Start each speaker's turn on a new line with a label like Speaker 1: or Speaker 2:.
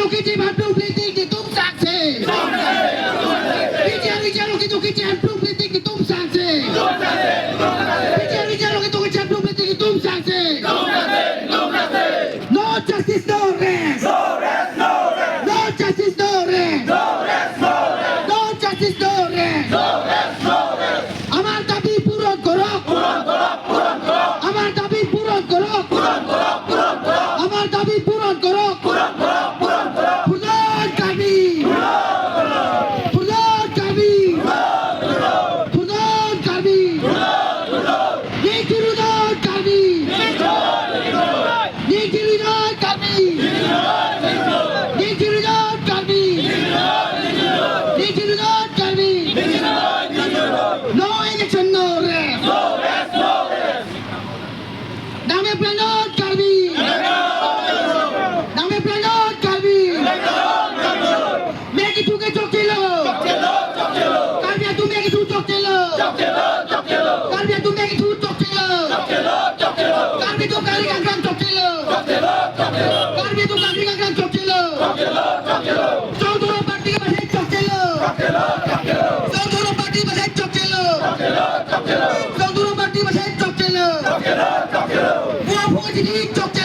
Speaker 1: Dukichi Mantu Pliti ki tum sakse. Bicara ki Dukichi Mantu Pliti ki tum sakse. Bicara ki Dukichi Mantu Pliti ki tum sakse. No justice, no rest. No justice, no rest. No justice, no rest. আমার দাবি পূরণ করো। আমার দাবি পূরণ করো। আমার দাবি পূরণ করো। প্রধান দাবি। প্রধান দাবি। প্রধান দাবি। নির্যাতন দাবি। নির্যাতন দাবি। নির্যাতন দাবি। নির্যাতন দাবি। No election, no rest. নামে প্রাণত কারবি। নামে প্রাণত কারবি। মেঘি তুকে চোখেল। কারবিয়া তুমি মেঘি তু চোখেল। কারবিয়া তুমি মেঘি তু চোখেল। কারবি তো কারি গান চোখেল। কারবি তো কারি গান চোখেল। চৌধুরী পার্টি কে বাসে চোখেল। চৌধুরী পার্টি বাসে চোখেল। চৌধুরী পার্টি বাসে চোখেল। বুয়া ফুজি চোখেল।